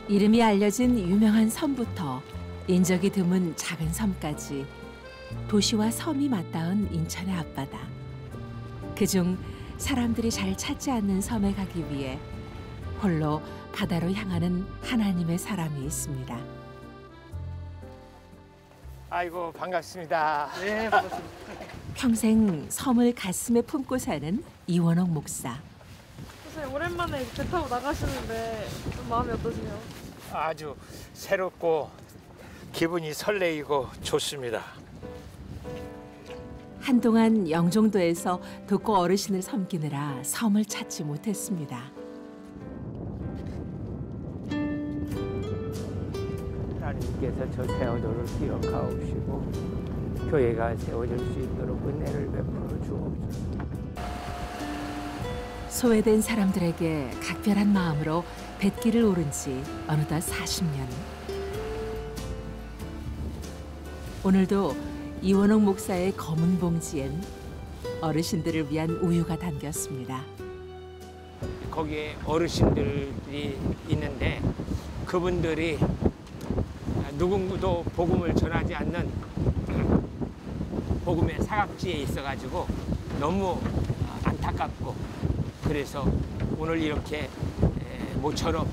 이름이 알려진 유명한 섬부터 인적이 드문 작은 섬까지 도시와 섬이 맞닿은 인천의 앞바다. 그중 사람들이 잘 찾지 않는 섬에 가기 위해 홀로 바다로 향하는 하나님의 사람이 있습니다. 아이고 반갑습니다. 네, 반갑습니다. 평생 섬을 가슴에 품고 사는 이원옥 목사. 선생님 오랜만에 배 타고 나가시는데 좀 마음이 어떠세요? 아주 새롭고 기분이 설레이고 좋습니다. 한동안 영종도에서 독거 어르신을 섬기느라 섬을 찾지 못했습니다. 하나님께서 저 세월호를 기억하옵시고 교회가 세워질 수 있도록 은혜를 베풀어 주옵소서. 소외된 사람들에게 각별한 마음으로 뱃길을 오른 지 어느덧 40년. 오늘도 이원옥 목사의 검은 봉지엔 어르신들을 위한 우유가 담겼습니다. 거기에 어르신들이 있는데 그분들이 누구도 복음을 전하지 않는 복음의 사각지에 있어가지고 너무 안타깝고 그래서 오늘 이렇게 모처럼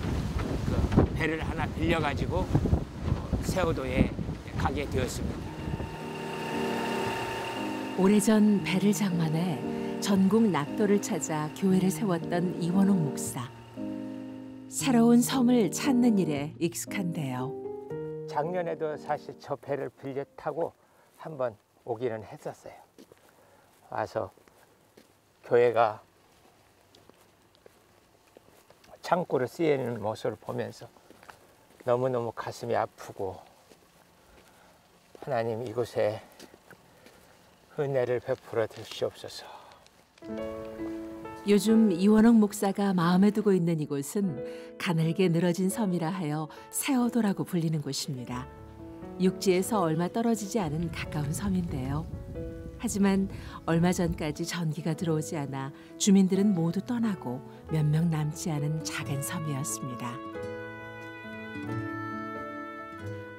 그 배를 하나 빌려가지고 세워도에 가게 되었습니다. 오래전 배를 장만해 전국 낙도를 찾아 교회를 세웠던 이원옥 목사. 새로운 섬을 찾는 일에 익숙한데요. 작년에도 사실 저 배를 빌려 타고 한번 오기는 했었어요. 와서 교회가 창고를 쓰이는 모습을 보면서 너무너무 가슴이 아프고 하나님 이곳에 은혜를 베풀어 주시옵소서. 요즘 이원옥 목사가 마음에 두고 있는 이곳은 가늘게 늘어진 섬이라 하여 세어도라고 불리는 곳입니다. 육지에서 얼마 떨어지지 않은 가까운 섬인데요. 하지만 얼마 전까지 전기가 들어오지 않아 주민들은 모두 떠나고 몇 명 남지 않은 작은 섬이었습니다.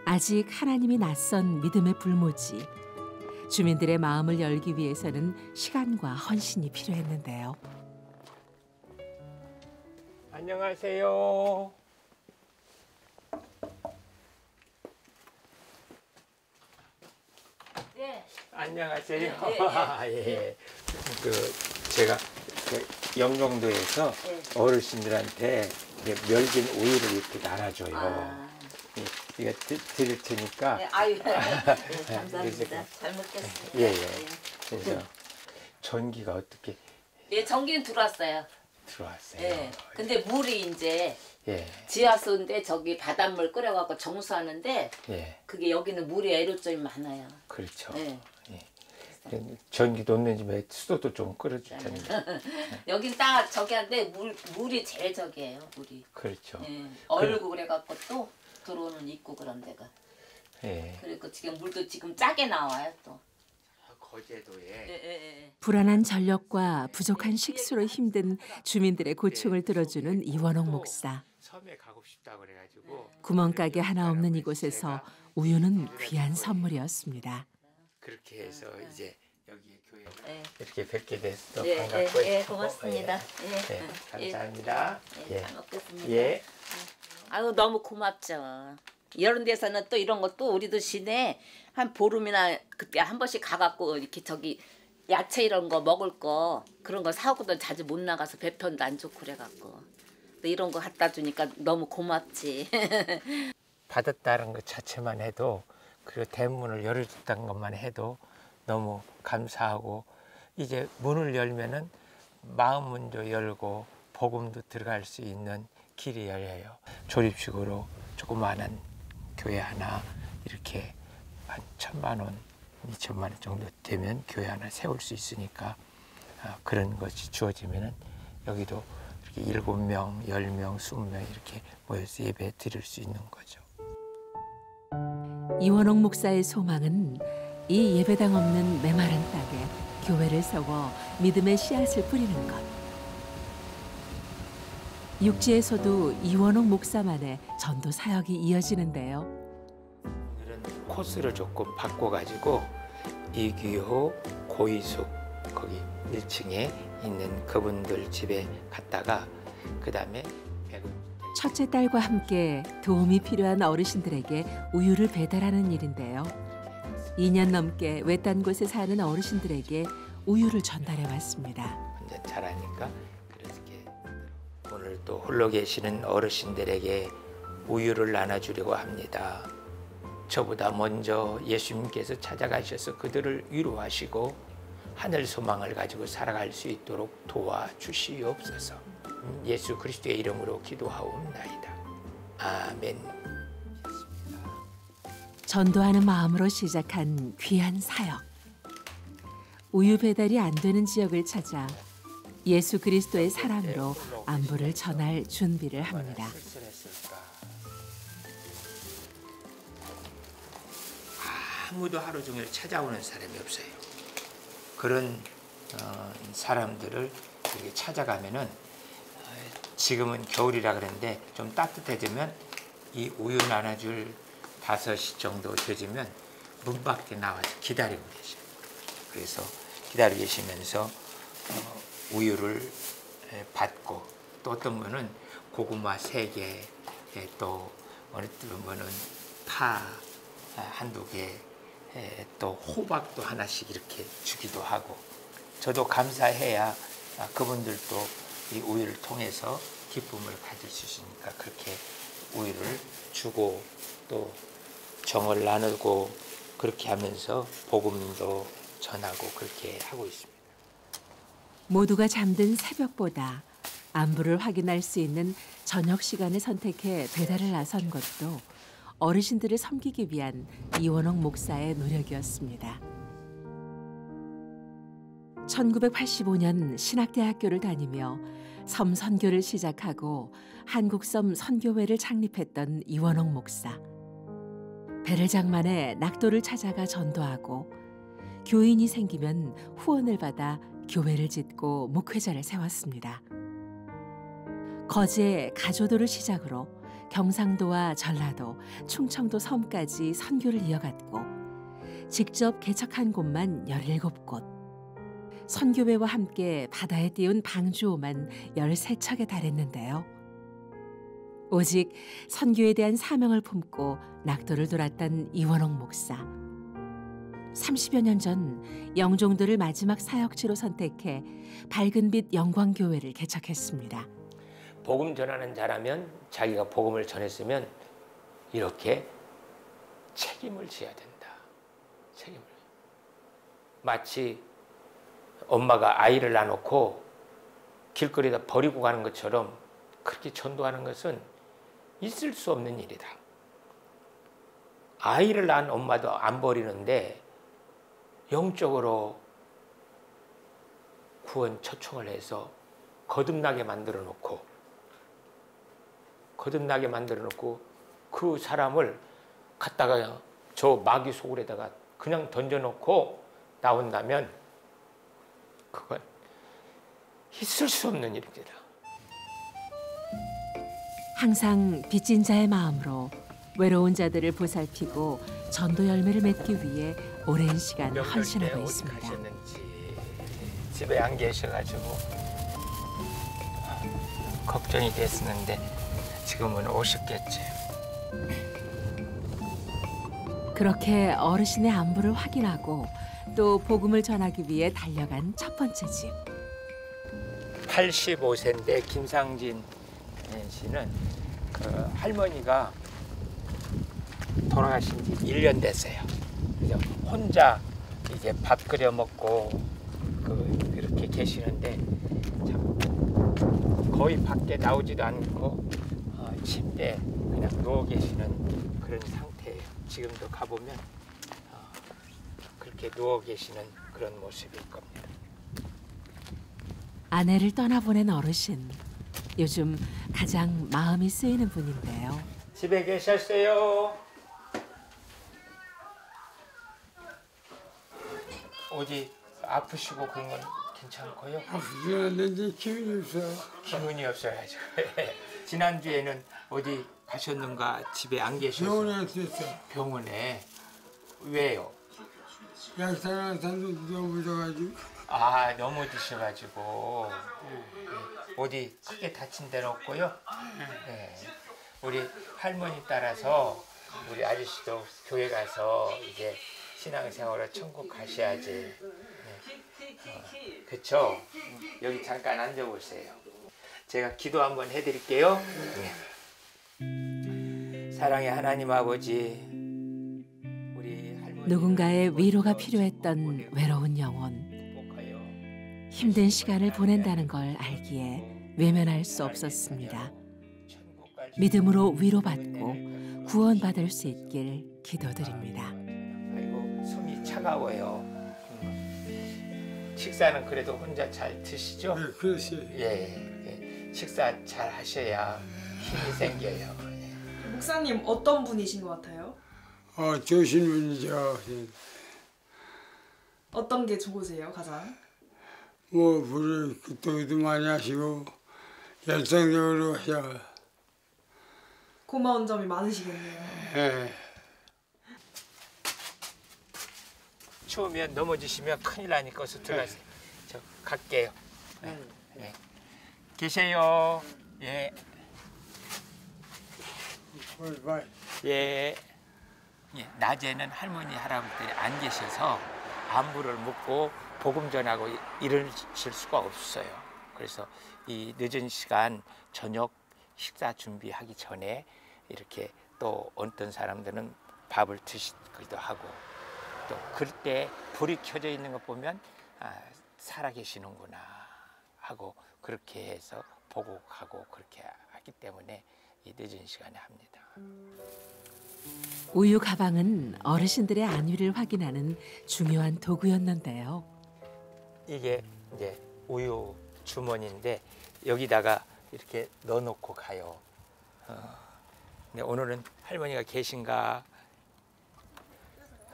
아직 하나님이 낯선 믿음의 불모지. 주민들의 마음을 열기 위해서는 시간과 헌신이 필요했는데요. 안녕하세요. 네. 안녕하세요. 네, 예. 그 제가 영종도에서 어르신들한테 멸진 우유를 이렇게 나눠줘요. 이거 드릴 테니까. 네, 아유, 감사합니다. 잘 먹겠습니다. 예. 그래서 전기가 어떻게? 예, 전기는 들어왔어요. 들어왔어요. 예. 근데 물이 이제 예. 지하수인데 저기 바닷물 끓여갖고 정수하는데 예. 그게 여기는 물이 애로점이 많아요. 그렇죠. 예. 전기도 없는 집에 수도도 좀 끓여줄 텐데. 여긴 딱 저기 한데 물이 제일 저기예요. 물이. 그렇죠. 예. 얼고 그래갖고 또 들어오는 있고 그런 데가. 예. 그리고 지금 물도 지금 짜게 나와요 또. 거제도에. 불안한 전력과 부족한 식수로 힘든 주민들의 고충을 들어주는 이원옥 목사. 섬에 가고 싶다 그래가지고 구멍가게 하나 없는 이곳에서 우유는 귀한 선물이었습니다. 그렇게 해서 이제 여기 교회를 예. 이렇게 뵙게 돼서 예, 반갑고요. 예, 고맙습니다. 감사합니다. 잘 먹겠습니다. 예. 아유 너무 고맙죠. 이런 데서는 또 이런 것도 우리도 시내 한 보름이나 그때 한 번씩 가갖고 이렇게 저기 야채 이런 거 먹을 거 그런 거 사고도 자주 못 나가서 배편도 안 좋고 그래갖고 이런 거 갖다 주니까 너무 고맙지. 받았다는 것 자체만 해도 그리고 대문을 열어줬다는 것만 해도 너무 감사하고 이제 문을 열면은 마음 문도 열고 복음도 들어갈 수 있는 길이 열려요. 조립식으로 조그마한 교회 하나 이렇게 한 1,000만 원, 2천만 원 정도 되면 교회 하나 세울 수 있으니까 그런 것이 주어지면은 여기도 이렇게 7명, 10명, 20명 이렇게 모여서 예배 드릴 수 있는 거죠. 이원옥 목사의 소망은 이 예배당 없는 메마른 땅에 교회를 세워 믿음의 씨앗을 뿌리는 것. 육지에서도 이원옥 목사만의 전도 사역이 이어지는데요. 오늘은 코스를 조금 바꿔가지고 이규호, 고이숙 거기 1층에 있는 그분들 집에 갔다가 그 다음에 첫째 딸과 함께 도움이 필요한 어르신들에게 우유를 배달하는 일인데요. 2년 넘게 외딴 곳에 사는 어르신들에게 우유를 전달해 왔습니다. 이제 잘하니까 그렇게 오늘 또 홀로 계시는 어르신들에게 우유를 나눠주려고 합니다. 저보다 먼저 예수님께서 찾아가셔서 그들을 위로하시고 하늘 소망을 가지고 살아갈 수 있도록 도와주시옵소서. 예수 그리스도의 이름으로 기도하옵나이다. 아멘. 전도하는 마음으로 시작한 귀한 사역. 우유 배달이 안 되는 지역을 찾아 예수 그리스도의 사랑으로 안부를 전할 준비를 합니다. 아무도 하루 종일 찾아오는 사람이 없어요. 그런 사람들을 이렇게 찾아가면은 지금은 겨울이라 그러는데 좀 따뜻해지면 이 우유 나눠줄 5시 정도 되지면 문 밖에 나와서 기다리고 계셔요. 그래서 기다리고 계시면서 우유를 받고 또 어떤 분은 고구마 3개 또 어느 분은 파 한두 개 또 호박도 하나씩 이렇게 주기도 하고 저도 감사해야 그분들도 이 우유를 통해서 기쁨을 가질 수 있으니까 그렇게 우유를 주고 또 정을 나누고 그렇게 하면서 복음도 전하고 그렇게 하고 있습니다. 모두가 잠든 새벽보다 안부를 확인할 수 있는 저녁 시간을 선택해 배달을 나선 것도 어르신들을 섬기기 위한 이원옥 목사의 노력이었습니다. 1985년 신학대학교를 다니며 섬 선교를 시작하고 한국섬 선교회를 창립했던 이원옥 목사. 배를 장만해 낙도를 찾아가 전도하고 교인이 생기면 후원을 받아 교회를 짓고 목회자를 세웠습니다. 거제 가조도를 시작으로 경상도와 전라도, 충청도 섬까지 선교를 이어갔고 직접 개척한 곳만 17곳. 선교회와 함께 바다에 띄운 방주호만 13척에 달했는데요. 오직 선교에 대한 사명을 품고 낙도를 돌았던 이원옥 목사. 30여 년 전 영종도를 마지막 사역지로 선택해 밝은빛 영광교회를 개척했습니다. 복음 전하는 자라면 자기가 복음을 전했으면 이렇게 책임을 져야 된다. 책임을. 마치 엄마가 아이를 낳아놓고 길거리에다 버리고 가는 것처럼 그렇게 전도하는 것은 있을 수 없는 일이다. 아이를 낳은 엄마도 안 버리는데 영적으로 구원 초청을 해서 거듭나게 만들어 놓고 그 사람을 갖다가 저 마귀 소굴에다가 그냥 던져놓고 나온다면 그건 있을 수 없는 일입니다. 항상 빚진 자의 마음으로 외로운 자들을 보살피고 전도 열매를 맺기 위해 오랜 시간 헌신하고 있습니다. 집에 안 계셔가지고 걱정이 됐었는데 지금은 오셨겠지. 그렇게 어르신의 안부를 확인하고 또 복음을 전하기 위해 달려간 첫 번째 집. 85세인데 김상진 씨는 그 할머니가 돌아가신 지 1년 됐어요. 그래서 혼자 이제 밥 끓여 먹고 그렇게 계시는데 참 거의 밖에 나오지도 않고 침대에 그냥 누워 계시는 그런 상태예요. 지금도 가보면 그렇게 누워 계시는 그런 모습일 겁니다. 아내를 떠나보낸 어르신. 요즘 가장 마음이 쓰이는 분인데요. 집에 계셨어요? 어디 아프시고 그런 건 괜찮고요. 그런데 기운이 없어. 기운이 없어가지고. 지난주에는 어디 가셨는가 집에 안 계셔서. 병원에 있었어. 병원에. 왜요? 약사한테도 넘어져가지고. 아, 넘어지셔가지고. 어디 크게 다친 데는 없고요. 네. 우리 할머니 따라서 우리 아저씨도 교회 가서 이제 신앙생활을 천국 가셔야지. 네. 그쵸? 여기 잠깐 앉아보세요. 제가 기도 한번 해드릴게요. 네. 사랑의 하나님 아버지, 우리 할머니 누군가의 위로가 필요했던 외로운 영혼. 힘든 시간을 보낸다는 걸 알기에 외면할 수 없었습니다. 믿음으로 위로받고 구원받을 수 있길 기도드립니다. 아이고, 손이 차가워요. 식사는 그래도 혼자 잘 드시죠? 네, 그렇지. 예, 식사 잘 하셔야 힘이 생겨요. 목사님 어떤 분이신 것 같아요? 좋으신 분이죠. 어떤 게 좋으세요 가장? 불을 그때도 많이 하시고 열성적으로 하셔. 고마운 점이 많으시겠네요. 예. 추우면 넘어지시면 큰일 나니까 어서 들어가세요. 저 갈게요. 네. 계세요. 예. 예. 예. 낮에는 할머니 할아버지들이 안 계셔서 안부를 묻고 복음 전하고 이러실 수가 없어요. 그래서 이 늦은 시간 저녁 식사 준비하기 전에 이렇게 또 어떤 사람들은 밥을 드시기도 하고 또 그때 불이 켜져 있는 것 보면 살아 계시는구나 하고 그렇게 해서 보고 가고 그렇게 하기 때문에 이 늦은 시간에 합니다. 우유 가방은 어르신들의 안위를 확인하는 중요한 도구였는데요. 이게 이제 우유 주머니인데 여기다가 이렇게 넣어놓고 가요. 근데 오늘은 할머니가 계신가?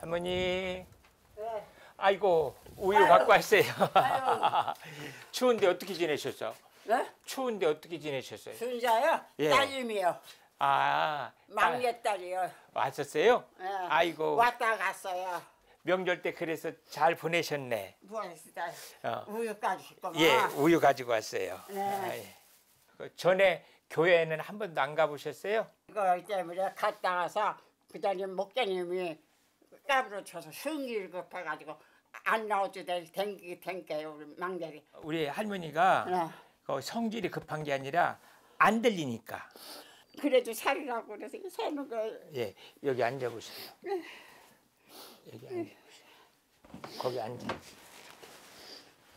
할머니. 네. 아이고 우유 갖고 왔어요. 추운데 어떻게 지내셨어? 네? 추운데 어떻게 지내셨어요? 순자요? 예. 딸님이요. 아, 막내딸이요. 왔었어요? 예. 아이고 왔다 갔어요. 명절 때 그래서 잘 보내셨네. 부활시다. 어. 우유까지 시꺼먼. 예, 우유 가지고 왔어요. 네. 예. 그 전에 교회에는 한 번도 안 가보셨어요? 이거 때문에 갔다 와서 그다음에 목사님이 까불어 쳐서 성질 급해가지고 안 나오지 댕겨요 우리 막내리. 우리 할머니가 네. 그 성질이 급한 게 아니라 안 들리니까. 그래도 살이라고 그래서 사는 거. 예, 여기 앉아보세요. 여기 앉아보세요. 거기 앉아.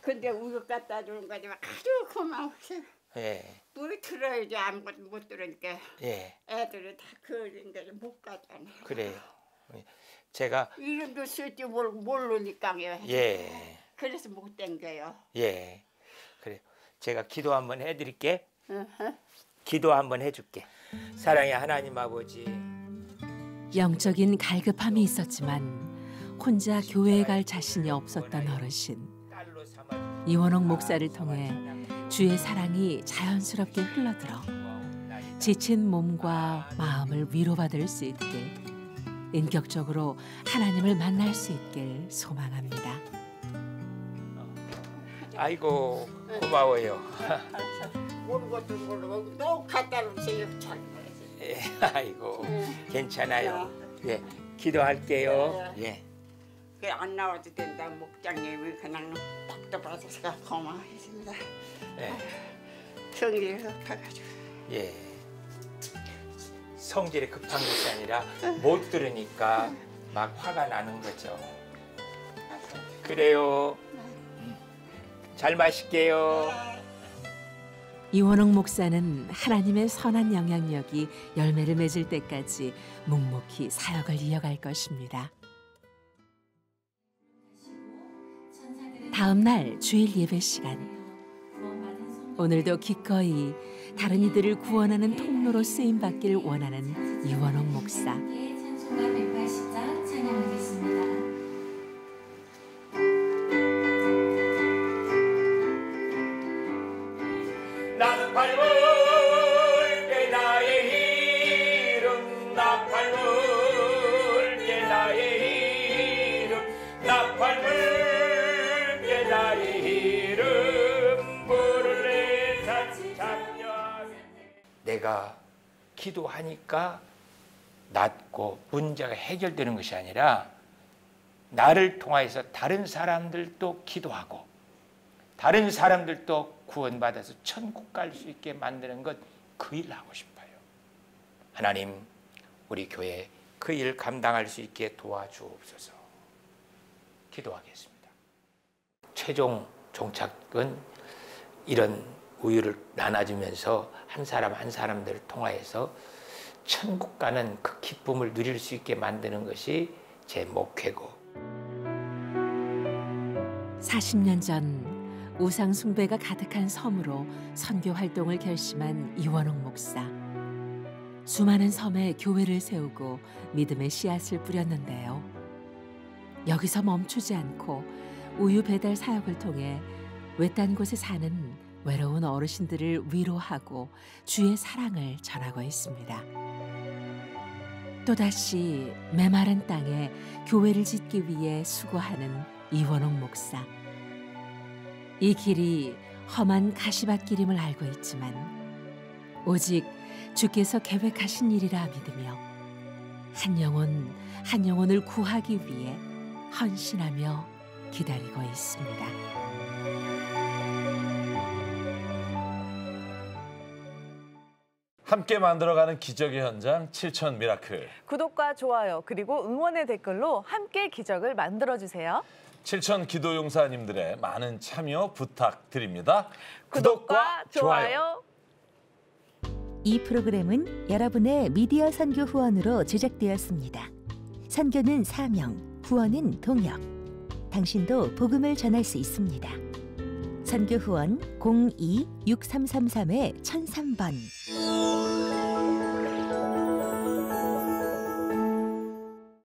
근데 우유 갖다 주는 거지 아주 고마워서. 예, 물 들어야지 아무것도 못 들으니까 예, 애들이 다 그런 데를 못 가잖아. 그래요. 예. 제가 이름도 쓸지 모르니까요. 예, 그래서 못 댕겨요. 예, 그래. 제가 기도 한번 해드릴게. 어허. 기도 한번 해줄게. 사랑의 하나님 아버지. 영적인 갈급함이 있었지만 혼자 교회에 갈 자신이 없었던 어르신. 딸로 삼아주시고 이원옥 목사를 통해 주의 사랑이 자연스럽게 흘러들어 지친 몸과 마음을 위로받을 수 있길, 인격적으로 하나님을 만날 수 있길 소망합니다. 아이고 고마워요. 모르는 것도 모르고 또 갖다 놓으세요. 잘. 예, 아이고 괜찮아요. 예, 기도할게요. 예. 그안 나와도 된다. 목장님이 그냥 딱도 받아서 고마워했습니다. 예. 성질이 급해가지고. 예. 성질이 급한 것이 아니라 못 들으니까 막 화가 나는 거죠. 그래요. 잘 마실게요. 이원옥 목사는 하나님의 선한 영향력이 열매를 맺을 때까지 묵묵히 사역을 이어갈 것입니다. 다음 날 주일 예배 시간. 오늘도 기꺼이 다른 이들을 구원하는 통로로 쓰임 받기를 원하는 이원옥 목사. 찬송가 180장 찬양하겠습니다. 내가 기도하니까 낫고 문제가 해결되는 것이 아니라 나를 통하여서 다른 사람들도 기도하고 다른 사람들도 구원받아서 천국 갈 수 있게 만드는 것, 그 일 하고 싶어요. 하나님, 우리 교회 그 일 감당할 수 있게 도와주옵소서. 기도하겠습니다. 최종 종착은 이런 우유를 나눠주면서 한 사람 한 사람들을 통하여서 천국 가는 그 기쁨을 누릴 수 있게 만드는 것이 제 목회고. 40년 전 우상 숭배가 가득한 섬으로 선교 활동을 결심한 이원옥 목사. 수많은 섬에 교회를 세우고 믿음의 씨앗을 뿌렸는데요. 여기서 멈추지 않고 우유 배달 사역을 통해 외딴 곳에 사는 외로운 어르신들을 위로하고 주의 사랑을 전하고 있습니다. 또다시 메마른 땅에 교회를 짓기 위해 수고하는 이원옥 목사. 이 길이 험한 가시밭길임을 알고 있지만 오직 주께서 계획하신 일이라 믿으며 한 영혼을 구하기 위해 헌신하며 기다리고 있습니다. 함께 만들어가는 기적의 현장 7천 미라클. 구독과 좋아요 그리고 응원의 댓글로 함께 기적을 만들어주세요. 7천 기도용사님들의 많은 참여 부탁드립니다. 구독과 좋아요. 이 프로그램은 여러분의 미디어 선교 후원으로 제작되었습니다. 선교는 사명, 후원은 동역. 당신도 복음을 전할 수 있습니다. 선교 후원 02-6333-1003번.